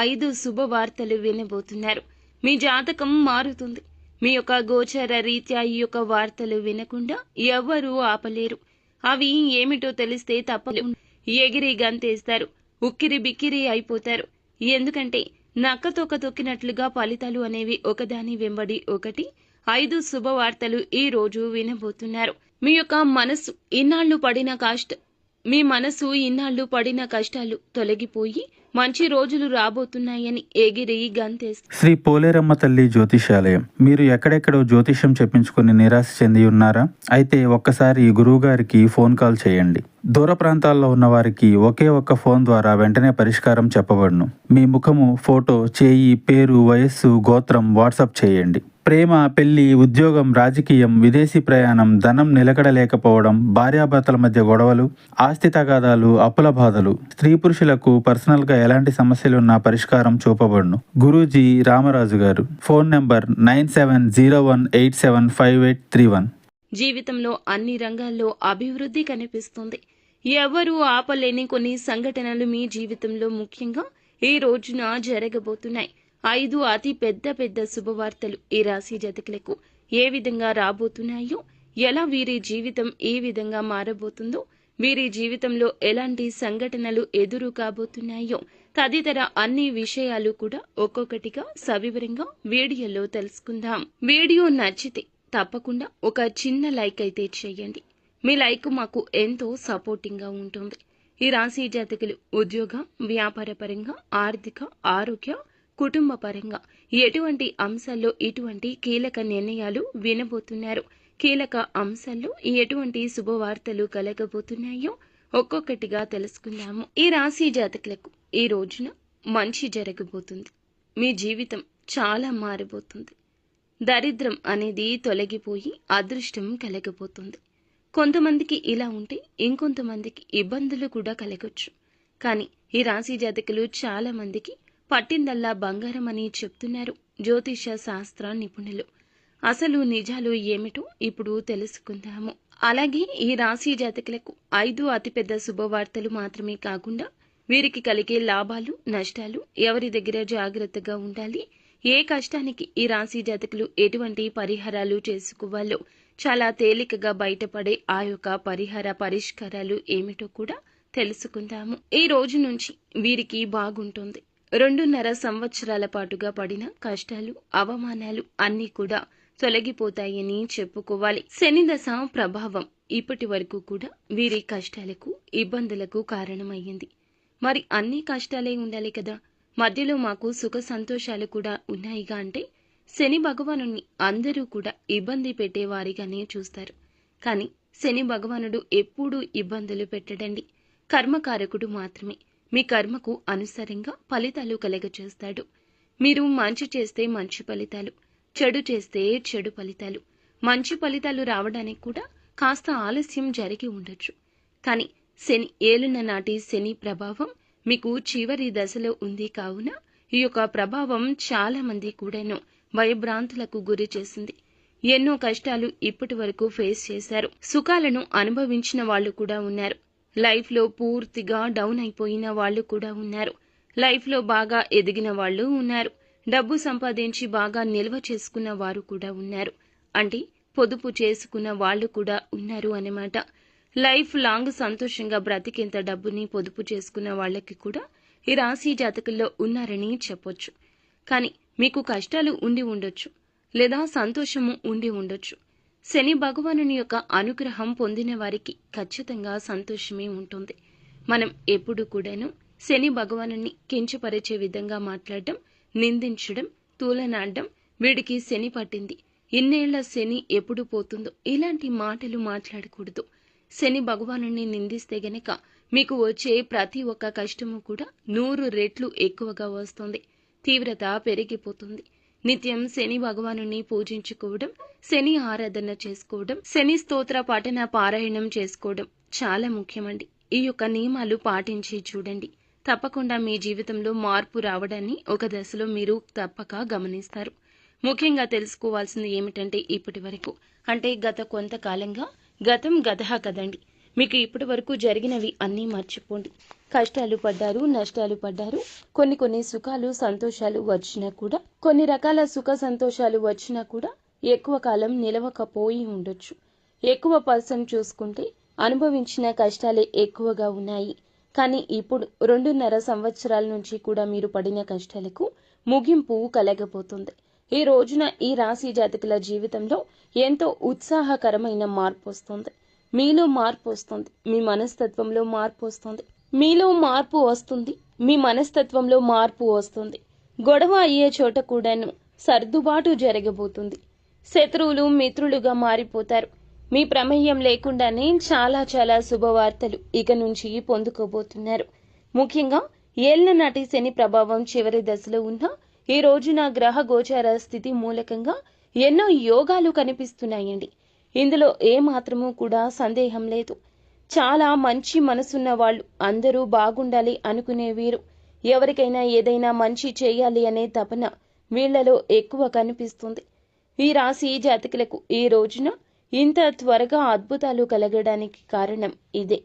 5 శుభవార్తలు వినబోతున్నారు. మీ జాతకం మారుతుంది. మీ యొక్క గోచర రీత్యా ఈ యొక్క వార్తలు వినకుండా ఎవ్వరూ ఆపలేరు. అవి ఏమిటో తెలిస్తే తప్పలేదు ఎగిరి గంతేస్తారు. ఉక్కిరి బిక్కిరి అయిపోతారు. ఎందుకంటే నక్కతోక తొక్కినట్లుగా ఫలితాలు అనేవి ఒకదాని వెంబడి ఒకటి 5 శుభవార్తలు ఈ రోజు వినబోతున్నారు. మీ యొక్క మనసు ఇన్నాళ్లు పడిన కష్టాలు తొలగిపోయి మంచి రోజులు రాబోతున్నాయని ఎగిరి గంతేస్తారు. శ్రీ పోలేరమ్మ తల్లి జ్యోతిషాలయం. మీరు ఎక్కడెక్కడో జ్యోతిషం చెప్పించుకుని నిరాశ చెంది ఉన్నారా? అయితే ఒక్కసారి గురువుగారికి ఫోన్ కాల్ చేయండి. దూర ప్రాంతాల్లో ఉన్న వారికి ఒకే ఒక్క ఫోన్ ద్వారా వెంటనే పరిష్కారం చెప్పబడును. మీ ముఖము, ఫోటో, చేయి, పేరు, వయస్సు, గోత్రం వాట్సాప్ చేయండి. ప్రేమ, పెళ్లి, ఉద్యోగం, రాజకీయం, విదేశీ ప్రయాణం, ధనం నిలకడలేకపోవడం, భార్యాభర్తల మధ్య గొడవలు, ఆస్తి తగాదాలు, అప్పుల బాధలు, స్త్రీ పురుషులకు పర్సనల్గా ఎలాంటి సమస్యలున్నా పరిష్కారం చూపబడును. గురూజీ రామరాజు గారు. Phone number 9701875831. జీవితంలో అన్ని రంగాల్లో అభివృద్ధి కనిపిస్తుంది. ఎవరూ ఆపలేని కొన్ని సంఘటనలు మీ జీవితంలో ముఖ్యంగా ఈ రోజున జరగబోతున్నాయి. 5 అతి పెద్ద శుభవార్తలు ఈ రాశి జాతకులకు ఏ విధంగా రాబోతున్నాయో, ఎలా వీరి జీవితం ఏ విధంగా మారబోతుందో, వీరి జీవితంలో ఎలాంటి సంఘటనలు ఎదురు కాబోతున్నాయో తదితర అన్ని విషయాలు కూడా ఒక్కొక్కటిగా సవివరంగా వీడియోలో తెలుసుకుందాం. వీడియో నచ్చితే తప్పకుండా ఒక చిన్న లైక్ అయితే చేయండి. మీ లైక్ మాకు ఎంతో సపోర్టింగ్ గా ఉంటుంది. ఈ రాశి జాతకులు ఉద్యోగ, వ్యాపార పరంగా, ఆర్థిక, ఆరోగ్య, కుటుంబ పరంగా ఎటువంటి అంశాల్లో ఇటువంటి కీలక నిర్ణయాలు వినబోతున్నారు, కీలక అంశాల్లో ఎటువంటి శుభవార్తలు కలగబోతున్నాయో ఒక్కొక్కటిగా తెలుసుకుందాము. ఈ రాశి జాతకులకు ఈ రోజున మంచి జరగబోతుంది. మీ జీవితం చాలా మారిపోతుంది. దరిద్రం అనేది తొలగిపోయి అదృష్టం కలగబోతుంది. కొంతమందికి ఇలా ఉంటే ఇంకొంతమందికి ఇబ్బందులు కూడా కలగొచ్చు. కానీ ఈ రాశి జాతకులు చాలా మందికి పట్టిందల్లా బంగారం అని చెప్తున్నారు జ్యోతిష శాస్త్ర నిపుణులు. అసలు నిజాలు ఏమిటో ఇప్పుడు తెలుసుకుందాము. అలాగే ఈ రాశి జాతకులకు 5 అతిపెద్ద శుభవార్తలు మాత్రమే కాకుండా వీరికి కలిగే లాభాలు, నష్టాలు, ఎవరి దగ్గర జాగ్రత్తగా ఉండాలి, ఏ కష్టానికి ఈ రాశి జాతకులు ఎటువంటి పరిహారాలు చేసుకోవాలో, చాలా తేలికగా బయటపడే ఆ యొక్క పరిష్కారాలు ఏమిటో కూడా తెలుసుకుందాము. ఈ రోజు నుంచి వీరికి బాగుంటుంది. 2.5 సంవత్సరాల పాటుగా పడిన కష్టాలు, అవమానాలు అన్నీ కూడా తొలగిపోతాయని చెప్పుకోవాలి. శని దశ ప్రభావం ఇప్పటి వరకు కూడా వీరి కష్టాలకు, ఇబ్బందులకు కారణమయ్యింది. మరి అన్ని కష్టాలే ఉండాలి కదా, మధ్యలో మాకు సుఖ సంతోషాలు కూడా ఉన్నాయిగా అంటే శని భగవానుణ్ణి అందరూ కూడా ఇబ్బంది పెట్టేవారిగానే చూస్తారు. కానీ శని భగవానుడు ఎప్పుడూ ఇబ్బందులు పెట్టడండి. కర్మకారకుడు మాత్రమే. మీ కర్మకు అనుసారంగా ఫలితాలు కలగచేస్తాడు. మీరు మంచి చేస్తే మంచి ఫలితాలు, చెడు చేస్తే చెడు ఫలితాలు. మంచి ఫలితాలు రావడానికి కూడా కాస్త ఆలస్యం జరిగి ఉండొచ్చు. కానీ శని ఏలున నాటి శని ప్రభావం మీకు చివరి దశలో ఉంది కావున ఈ యొక్క ప్రభావం చాలా మంది కూడాను భయభ్రాంతులకు గురి చేసింది. ఎన్నో కష్టాలు ఇప్పటి వరకు ఫేస్ చేశారు. సుఖాలను అనుభవించిన వాళ్ళు కూడా ఉన్నారు. లైఫ్ లో పూర్తిగా డౌన్ అయిపోయిన వాళ్ళు కూడా ఉన్నారు. లైఫ్ లో బాగా ఎదిగిన వాళ్ళు ఉన్నారు. డబ్బు సంపాదించి బాగా నిల్వ చేసుకున్న వారు కూడా ఉన్నారు. అంటే పొదుపు చేసుకున్న వాళ్ళు కూడా ఉన్నారు అన్నమాట. లైఫ్ లాంగ్ సంతోషంగా బ్రతికేంత డబ్బుని పొదుపు చేసుకున్న వాళ్ళకి కూడా ఈ రాశి జాతకుల్లో ఉన్నారని చెప్పొచ్చు. కానీ మీకు కష్టాలు ఉండి ఉండొచ్చు, లేదా సంతోషము ఉండి ఉండొచ్చు. శని భగవానుని యొక్క అనుగ్రహం పొందిన వారికి ఖచ్చితంగా సంతోషమే ఉంటుంది. మనం ఎప్పుడు కూడాను శని భగవానుని కించపరిచే విధంగా మాట్లాడడం, నిందించడం, తూలనాడడం, వీడికి శని పట్టింది, ఇన్నేళ్ల శని ఎప్పుడు పోతుందో ఇలాంటి మాటలు మాట్లాడకూడదు. శని భగవానుని నిందిస్తే గనక మీకు వచ్చే ప్రతి ఒక్క కష్టము కూడా 100 రెట్లు ఎక్కువగా వస్తుంది. తీవ్రత పెరిగిపోతుంది. నిత్యం శని భగవానుని పూజించుకోవడం, శని ఆరాధన చేసుకోవడం, శని స్తోత్ర పఠన పారాయణం చేసుకోవడం చాలా ముఖ్యమండి. ఈ యొక్క నియమాలు పాటించి చూడండి. తప్పకుండా మీ జీవితంలో మార్పు రావడాన్ని ఒక దశలో మీరు తప్పక గమనిస్తారు. ముఖ్యంగా తెలుసుకోవాల్సింది ఏమిటంటే ఇప్పటి వరకు అంటే గత కొంతకాలంగా గతం గతహ కదండి. మీకు ఇప్పటి వరకు జరిగినవి అన్నీ మర్చిపోండి. కష్టాలు పడ్డారు, నష్టాలు పడ్డారు, కొన్ని సుఖాలు సంతోషాలు వచ్చినా కూడా, కొన్ని రకాల సుఖ సంతోషాలు వచ్చినా కూడా ఎక్కువ కాలం నిలవకపోయి ఉండొచ్చు. ఎక్కువ పర్సెంట్ చూసుకుంటే అనుభవించిన కష్టాలే ఎక్కువగా ఉన్నాయి. కానీ ఇప్పుడు 2.5 సంవత్సరాల నుంచి కూడా మీరు పడిన కష్టాలకు ముగింపు కలగబోతుంది. ఈ రోజున ఈ రాశి జాతకుల జీవితంలో ఎంతో ఉత్సాహకరమైన మార్పు వస్తుంది. మీలో మార్పు వస్తుంది, మీ మనస్తత్వంలో మార్పు వస్తుంది. మీలో మార్పు వస్తుంది, మీ మనస్తత్వంలో మార్పు వస్తుంది. గొడవ అయ్యే చోట కూడాను సర్దుబాటు జరగబోతుంది. శత్రువులు మిత్రులుగా మారిపోతారు. మీ ప్రమేయం లేకుండానే చాలా శుభవార్తలు ఇక నుంచి పొందుకోబోతున్నారు. ముఖ్యంగా ఏళ్లనాటి శని ప్రభావం చివరి దశలో ఉన్న ఈ రోజున గ్రహ గోచార స్థితి మూలకంగా ఎన్నో యోగాలు కనిపిస్తున్నాయండి. ఇందులో ఏమాత్రమూ కూడా సందేహం లేదు. చాలా మంచి మనసున్న వాళ్ళు, అందరూ బాగుండాలి అనుకునే వీరు, ఎవరికైనా ఏదైనా మంచి చేయాలి అనే తపన వీళ్లలో ఎక్కువ కనిపిస్తుంది. ఈ రాశి జాతకులకు ఈ రోజున ఇంత త్వరగా అద్భుతాలు కలగడానికి కారణం ఇదే.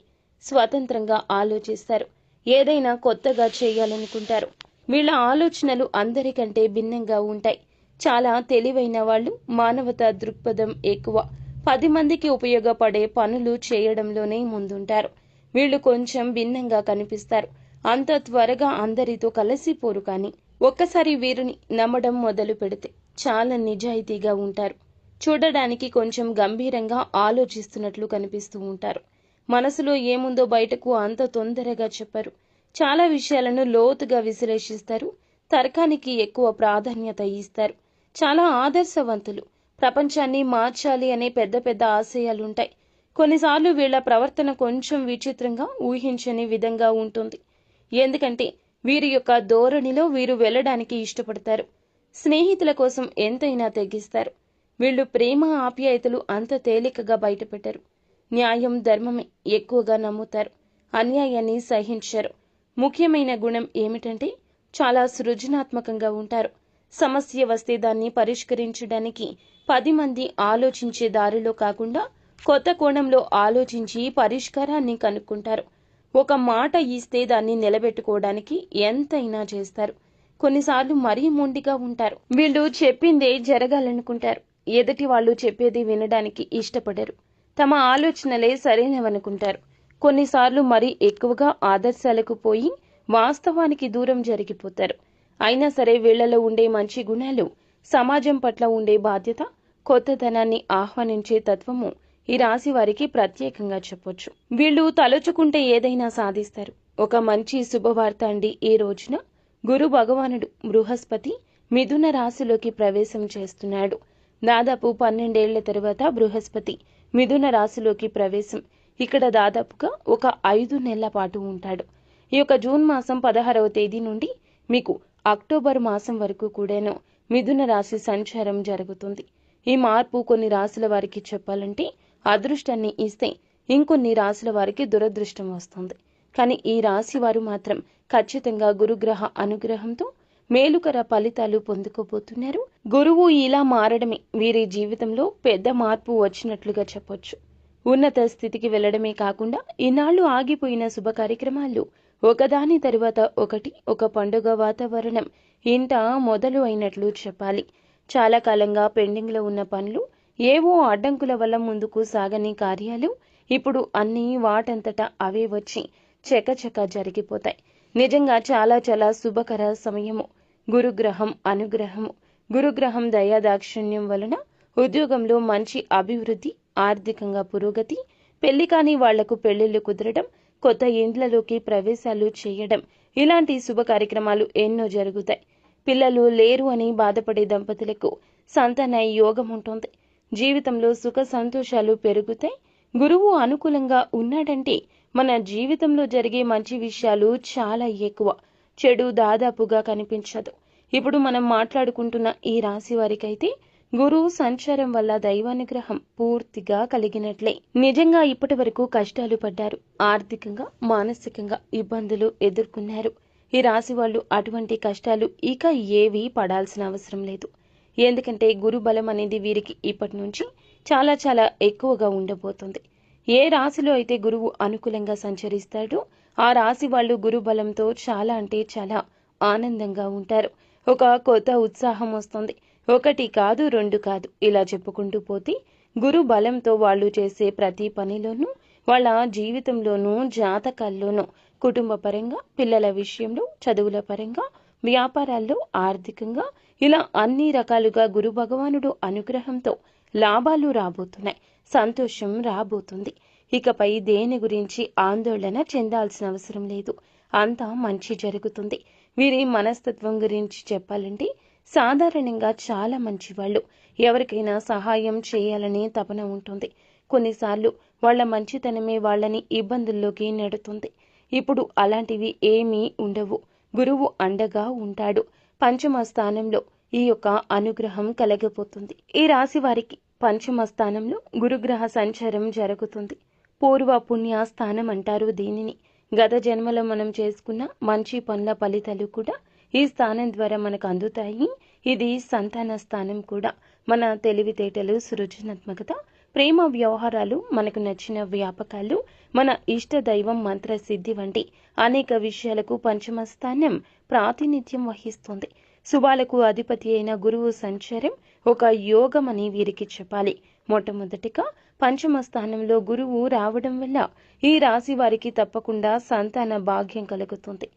స్వతంత్రంగా ఆలోచిస్తారు, ఏదైనా కొత్తగా చేయాలనుకుంటారు. వీళ్ళ ఆలోచనలు అందరికంటే భిన్నంగా ఉంటాయి. చాలా తెలివైన వాళ్ళు, మానవతా దృక్పథం ఎక్కువ. 10 మందికి ఉపయోగపడే పనులు చేయడంలోనే ముందుంటారు. వీళ్ళు కొంచెం భిన్నంగా కనిపిస్తారు. అంత త్వరగా అందరితో కలిసిపోరు. కానీ ఒక్కసారి వీరిని నమ్మడం మొదలు పెడితే చాలా నిజాయితీగా ఉంటారు. చూడడానికి కొంచెం గంభీరంగా ఆలోచిస్తున్నట్లు కనిపిస్తూ ఉంటారు. మనసులో ఏముందో బయటకు అంత తొందరగా చెప్పరు. చాలా విషయాలను లోతుగా విశ్లేషిస్తారు. తర్కానికి ఎక్కువ ప్రాధాన్యత ఇస్తారు. చాలా ఆదర్శవంతులు. ప్రపంచాన్ని మార్చాలి అనే పెద్ద ఆశయాలుంటాయి. కొన్నిసార్లు వీళ్ల ప్రవర్తన కొంచెం విచిత్రంగా, ఊహించని విధంగా ఉంటుంది. ఎందుకంటే వీరి యొక్క ధోరణిలో వీరు వెళ్ళడానికి ఇష్టపడతారు. స్నేహితుల కోసం ఎంతైనా తెగిస్తారు. వీళ్ళు ప్రేమ ఆప్యాయతలు అంత తేలికగా బయటపెట్టరు. న్యాయం ధర్మమే ఎక్కువగా నమ్ముతారు. అన్యాయాన్ని సహించరు. ముఖ్యమైన గుణం ఏమిటంటే చాలా సృజనాత్మకంగా ఉంటారు. సమస్య వస్తే దాన్ని పరిష్కరించడానికి 10 మంది ఆలోచించే దారిలో కాకుండా కొత్త కోణంలో ఆలోచించి పరిష్కారాన్ని కనుక్కుంటారు. ఒక మాట ఇస్తే దాన్ని నిలబెట్టుకోవడానికి ఎంతైనా చేస్తారు. కొన్నిసార్లు మరీ మొండిగా ఉంటారు. వీళ్ళు చెప్పిందే జరగాలనుకుంటారు. ఎదుటి వాళ్ళు చెప్పేది వినడానికి ఇష్టపడరు. తమ ఆలోచనలే సరైనవనుకుంటారు. కొన్నిసార్లు మరీ ఎక్కువగా ఆదర్శాలకు పోయి వాస్తవానికి దూరం జరిగిపోతారు. అయినా సరే వీళ్లలో ఉండే మంచి గుణాలు, సమాజం పట్ల ఉండే బాధ్యత, కొత్తదనాన్ని ఆహ్వానించే తత్వము ఈ రాశి వారికి ప్రత్యేకంగా చెప్పొచ్చు. వీళ్ళు తలుచుకుంటే ఏదైనా సాధిస్తారు. ఒక మంచి శుభవార్త అండి. ఈ రోజున గురు భగవానుడు బృహస్పతి మిథున రాశిలోకి ప్రవేశం చేస్తున్నాడు. దాదాపు 12 ఏళ్ల తరువాత బృహస్పతి మిథున రాశిలోకి ప్రవేశం. ఇక్కడ దాదాపుగా ఒక 5 నెలల పాటు ఉంటాడు. ఈ యొక్క జూన్ మాసం 16వ తేదీ నుండి మీకు అక్టోబర్ మాసం వరకు కూడాను మిథున రాశి సంచారం జరుగుతుంది. ఈ మార్పు కొన్ని రాశుల వారికి చెప్పాలంటే అదృష్టాన్ని ఇస్తే, ఇంకొన్ని రాశుల వారికి దురదృష్టం వస్తుంది. కానీ ఈ రాశి వారు మాత్రం ఖచ్చితంగా గురుగ్రహ అనుగ్రహంతో మేలుకర ఫలితాలు పొందుకోబోతున్నారు. గురువు ఇలా మారడమే వీరి జీవితంలో పెద్ద మార్పు వచ్చినట్లుగా చెప్పొచ్చు. ఉన్నత స్థితికి వెళ్లడమే కాకుండా ఇన్నాళ్లు ఆగిపోయిన శుభ కార్యక్రమాలు ఒకదాని తరువాత ఒకటి, ఒక పండుగ వాతావరణం ఇంట మొదలు అయినట్లు చెప్పాలి. చాలా కాలంగా పెండింగ్ లో ఉన్న పనులు, ఏవో అడ్డంకుల వల్ల ముందుకు సాగని కార్యాలు ఇప్పుడు అన్నీ వాటంతటా అవే వచ్చి చకచక జరిగిపోతాయి. నిజంగా చాలా శుభకర సమయము. గురుగ్రహం అనుగ్రహము. గురుగ్రహం దయాదాక్షిణ్యం వలన ఉద్యోగంలో మంచి అభివృద్ధి, ఆర్థికంగా పురోగతి, పెళ్లి కాని వాళ్లకు పెళ్లిళ్లు కుదరడం, కొత్త ఇండ్లలోకి ప్రవేశాలు చేయడం, ఇలాంటి శుభ కార్యక్రమాలు ఎన్నో జరుగుతాయి. పిల్లలు లేరు అని బాధపడే దంపతులకు సంతాన యోగం ఉంటుంది. జీవితంలో సుఖ సంతోషాలు పెరుగుతాయి. గురువు అనుకూలంగా ఉన్నాడంటే మన జీవితంలో జరిగే మంచి విషయాలు చాలా ఎక్కువ, చెడు దాదాపుగా కనిపించదు. ఇప్పుడు మనం మాట్లాడుకుంటున్న ఈ రాశి వారికైతే గురువు సంచారం వల్ల దైవానుగ్రహం పూర్తిగా కలిగినట్లే. నిజంగా ఇప్పటి వరకు కష్టాలు పడ్డారు. ఆర్థికంగా, మానసికంగా ఇబ్బందులు ఎదుర్కొన్నారు. ఈ రాశి వాళ్ళు అటువంటి కష్టాలు ఇక ఏవీ పడాల్సిన అవసరం లేదు. ఎందుకంటే గురు బలం అనేది వీరికి ఇప్పటి నుంచి చాలా ఎక్కువగా ఉండబోతుంది. ఏ రాశిలో అయితే గురువు అనుకూలంగా సంచరిస్తాడో ఆ రాశి వాళ్ళు గురు బలంతో చాలా అంటే చాలా ఆనందంగా ఉంటారు. ఒక కొత్త ఉత్సాహం వస్తుంది. ఒకటి కాదు, రెండు కాదు, ఇలా చెప్పుకుంటూ పోతే గురు బలంతో వాళ్ళు చేసే ప్రతి పనిలోనూ, వాళ్ళ జీవితంలోనూ, జాతకాల్లోనూ, కుటుంబ పరంగా, పిల్లల విషయంలో, చదువుల పరంగా, వ్యాపారాల్లో, ఆర్థికంగా, ఇలా అన్ని రకాలుగా గురు భగవానుడు అనుగ్రహంతో లాభాలు రాబోతున్నాయి. సంతోషం రాబోతుంది. ఇకపై దేని గురించి ఆందోళన చెందాల్సిన అవసరం లేదు. అంతా మంచి జరుగుతుంది. వీరి మనస్తత్వం గురించి చెప్పాలంటే సాధారణంగా చాలా మంచివాళ్ళు. ఎవరికైనా సహాయం చేయాలనే తపన ఉంటుంది. కొన్నిసార్లు వాళ్ళ మంచితనమే వాళ్ళని ఇబ్బందుల్లోకి నెడుతుంది. ఇప్పుడు అలాంటివి ఏమీ ఉండవు. గురువు అండగా ఉంటాడు. పంచమ స్థానంలో ఈ యొక్క అనుగ్రహం కలగబోతుంది. ఈ రాశి వారికి పంచమ స్థానంలో గురుగ్రహ సంచారం జరుగుతుంది. పూర్వ పుణ్య స్థానం అంటారు దీనిని. గత జన్మలో మనం చేసుకున్న మంచి పనుల ఫలితాలు కూడా ఈ స్థానం ద్వారా మనకు అందుతాయి. ఇది సంతాన స్థానం కూడా. మన తెలివితేటలు, సృజనాత్మకత, ప్రేమ వ్యవహారాలు, మనకు నచ్చిన వ్యాపకాలు, మన ఇష్ట దైవం మంత్ర సిద్ధి వంటి అనేక విషయాలకు పంచమ స్థానం ప్రాతినిధ్యం వహిస్తుంది. శుభాలకు అధిపతి అయిన గురువు సంచారం ఒక యోగమని వీరికి చెప్పాలి. మొట్టమొదటిగా పంచమ స్థానంలో గురువు రావడం వల్ల ఈ రాశి వారికి తప్పకుండా సంతాన భాగ్యం కలుగుతుంది.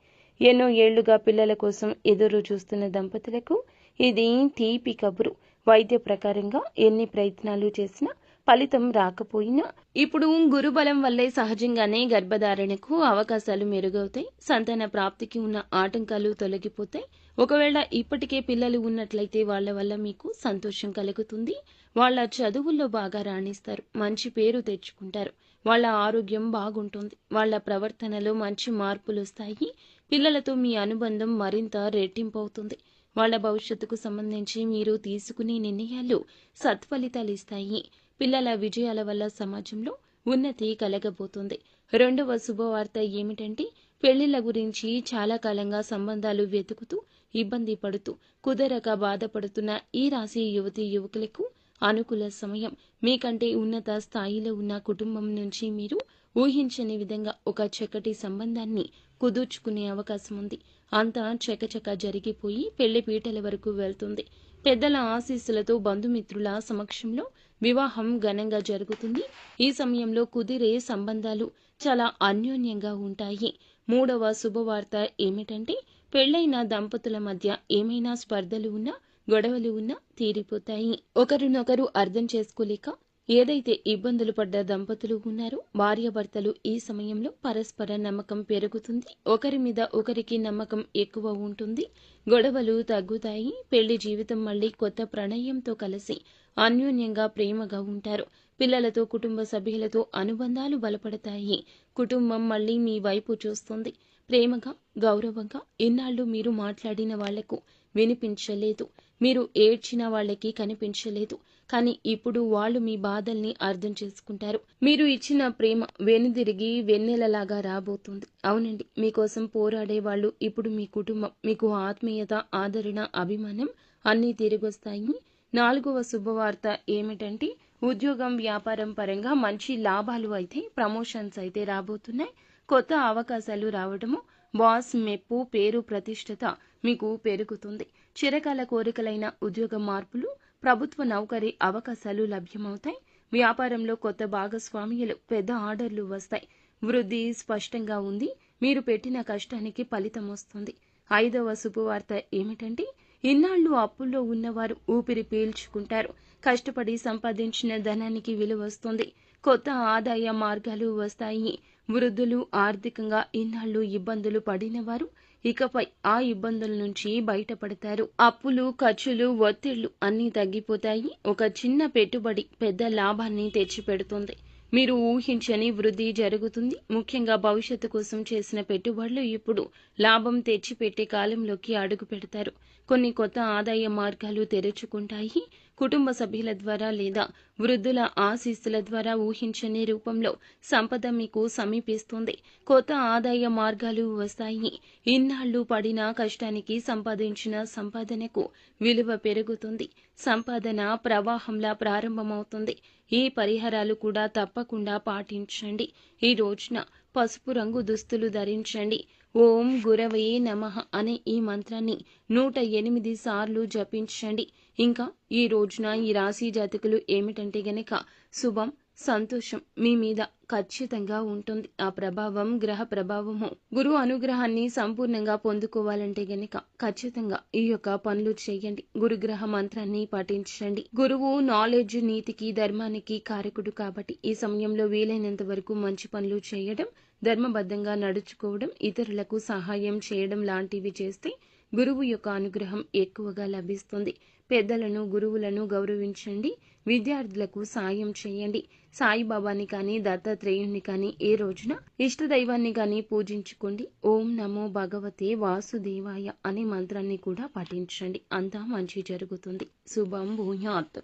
ఎన్నో ఏళ్లుగా పిల్లల కోసం ఎదురు చూస్తున్న దంపతులకు ఇది తీపి కబురు. వైద్య ప్రకారంగా ఎన్ని ప్రయత్నాలు చేసినా ఫలితం రాకపోయినా ఇప్పుడు గురుబలం వల్లే సహజంగానే గర్భధారణకు అవకాశాలు మెరుగవుతాయి. సంతాన ప్రాప్తికి ఉన్న ఆటంకాలు తొలగిపోతాయి. ఒకవేళ ఇప్పటికే పిల్లలు ఉన్నట్లయితే వాళ్ళ వల్ల మీకు సంతోషం కలుగుతుంది. వాళ్ళ చదువుల్లో బాగా రాణిస్తారు. మంచి పేరు తెచ్చుకుంటారు. వాళ్ళ ఆరోగ్యం బాగుంటుంది. వాళ్ళ ప్రవర్తనలో మంచి మార్పులు వస్తాయి. పిల్లలతో మీ అనుబంధం మరింత రెట్టింపు అవుతుంది. వాళ్ళ భవిష్యత్తుకు సంబంధించి మీరు తీసుకునే నిర్ణయాలు సత్ఫలితాలు ఇస్తాయి. పిల్లల విజయాల వల్ల సమాజంలో ఉన్నతి కలగబోతుంది. రెండవ శుభవార్త ఏమిటంటే పెళ్లిళ్ల గురించి చాలా కాలంగా సంబంధాలు వెతుకుతూ ఇబ్బంది పడుతూ కుదరక బాధపడుతున్న ఈ రాశి యువతీ యువకులకు అనుకూల సమయం. మీకంటే ఉన్నత స్థాయిలో ఉన్న కుటుంబం నుంచి మీరు ఊహించని విధంగా ఒక చక్కటి సంబంధాన్ని కుదుర్చుకునే అవకాశం ఉంది. అంతా చకచక జరిగిపోయి పెళ్లి పీటల వరకు వెళ్తుంది. పెద్దల ఆశీస్సులతో బంధుమిత్రుల సమక్షంలో వివాహం ఘనంగా జరుగుతుంది. ఈ సమయంలో కుదిరే సంబంధాలు చాలా అన్యోన్యంగా ఉంటాయి. మూడవ శుభవార్త ఏమిటంటే పెళ్లైన దంపతుల మధ్య ఏమైనా స్పర్ధలు ఉన్నా, గొడవలు ఉన్నా తీరిపోతాయి. ఒకరినొకరు అర్థం చేసుకోలేక ఏదైతే ఇబ్బందులు పడ్డ దంపతులు ఉన్నారో భార్యాభర్తలు ఈ సమయంలో పరస్పర నమ్మకం పెరుగుతుంది. ఒకరి మీద ఒకరికి నమ్మకం ఎక్కువ ఉంటుంది. గొడవలు తగ్గుతాయి. పెళ్లి జీవితం మళ్లీ కొత్త ప్రణయంతో కలిసి అన్యోన్యంగా ప్రేమగా ఉంటారు. పిల్లలతో, కుటుంబ సభ్యులతో అనుబంధాలు బలపడతాయి. కుటుంబం మళ్లీ మీ వైపు చూస్తుంది. ప్రేమగా, గౌరవంగా ఇన్నాళ్లు మీరు మాట్లాడిన వాళ్లకు వినిపించలేదు. మీరు ఏడ్చిన వాళ్ళకి కనిపించలేదు. కానీ ఇప్పుడు వాళ్ళు మీ బాధల్ని అర్థం చేసుకుంటారు. మీరు ఇచ్చిన ప్రేమ వెనుదిరిగి వెన్నెలలాగా రాబోతుంది. అవునండి, మీకోసం పోరాడే వాళ్ళు ఇప్పుడు మీ కుటుంబం. మీకు ఆత్మీయత, ఆదరణ, అభిమానం అన్నీ తిరిగొస్తాయి. నాలుగవ శుభవార్త ఏమిటంటే ఉద్యోగం, వ్యాపారం పరంగా మంచి లాభాలు అయితే, ప్రమోషన్స్ అయితే రాబోతున్నాయి. కొత్త అవకాశాలు రావడము, బాస్ మెప్పు, పేరు, ప్రతిష్టత మీకు పెరుగుతుంది. చిరకాల కోరికలైన ఉద్యోగ మార్పులు, ప్రభుత్వ నౌకరీ అవకాశాలు లభ్యమవుతాయి. వ్యాపారంలో కొత్త భాగస్వామ్యాలు, పెద్ద ఆర్డర్లు వస్తాయి. వృద్ధి స్పష్టంగా ఉంది. మీరు పెట్టిన కష్టానికి ఫలితం వస్తుంది. ఐదవ శుభవార్త ఏమిటంటే ఇన్నాళ్లు అప్పుల్లో ఉన్నవారు ఊపిరి పీల్చుకుంటారు. కష్టపడి సంపాదించిన ధనానికి విలువ వస్తుంది. కొత్త ఆదాయ మార్గాలు వస్తాయి. వృద్ధులు, ఆర్థికంగా ఇన్నాళ్లు ఇబ్బందులు పడినవారు ఇకపై ఆ ఇబ్బందుల నుంచి బయటపడతారు. అప్పులు, ఖర్చులు, ఒత్తిళ్లు అన్నీ తగ్గిపోతాయి. ఒక చిన్న పెట్టుబడి పెద్ద లాభాన్ని తెచ్చిపెడుతుంది. మీరు ఊహించని వృద్ధి జరుగుతుంది. ముఖ్యంగా భవిష్యత్తు కోసం చేసిన పెట్టుబడులు ఇప్పుడు లాభం తెచ్చిపెట్టే కాలంలోకి అడుగు పెడతారు. కొన్ని కొత్త ఆదాయ మార్గాలు తెరుచుకుంటాయి. కుటుంబ సభ్యుల ద్వారా లేదా వృద్ధుల ఆశీస్సుల ద్వారా ఊహించని రూపంలో సంపద మీకు సమీపిస్తుంది. కొత్త ఆదాయ మార్గాలు వస్తాయి. ఇన్నాళ్లు పడిన కష్టానికి సంపాదించిన సంపాదనకు విలువ పెరుగుతుంది. సంపాదన ప్రవాహంలా ప్రారంభమవుతుంది. ఈ పరిహారాలు కూడా తప్పకుండా పాటించండి. ఈ రోజున పసుపు రంగు దుస్తులు ధరించండి. ఓం గురవే నమః అనే ఈ మంత్రాన్ని 108 సార్లు జపించండి. ఇంకా ఈ రోజున ఈ రాశి జాతకులు ఏమిటంటే గనక శుభం, సంతోషం మీ మీద ఖచ్చితంగా ఉంటుంది. ఆ ప్రభావం గ్రహ ప్రభావము. గురువు అనుగ్రహాన్ని సంపూర్ణంగా పొందుకోవాలంటే గనక ఖచ్చితంగా ఈ యొక్క పనులు చేయండి. గురుగ్రహ మంత్రాన్ని పఠించండి. గురువు నాలెడ్జ్, నీతికి, ధర్మానికి కారకుడు కాబట్టి ఈ సమయంలో వీలైనంత వరకు మంచి పనులు చేయడం, ధర్మబద్ధంగా నడుచుకోవడం, ఇతరులకు సహాయం చేయడం లాంటివి చేస్తే గురువు యొక్క అనుగ్రహం ఎక్కువగా లభిస్తుంది. పెద్దలను, గురువులను గౌరవించండి. విద్యార్థులకు సాయం చేయండి. సాయిబాబాని కానీ, దత్తాత్రేయుణ్ణి కానీ ఏ రోజున ఇష్టదైవాన్ని కానీ పూజించుకోండి. ఓం నమో భగవతే వాసుదేవాయ అనే మంత్రాన్ని కూడా పఠించండి. అంతా మంచి జరుగుతుంది. శుభం భూయాత్.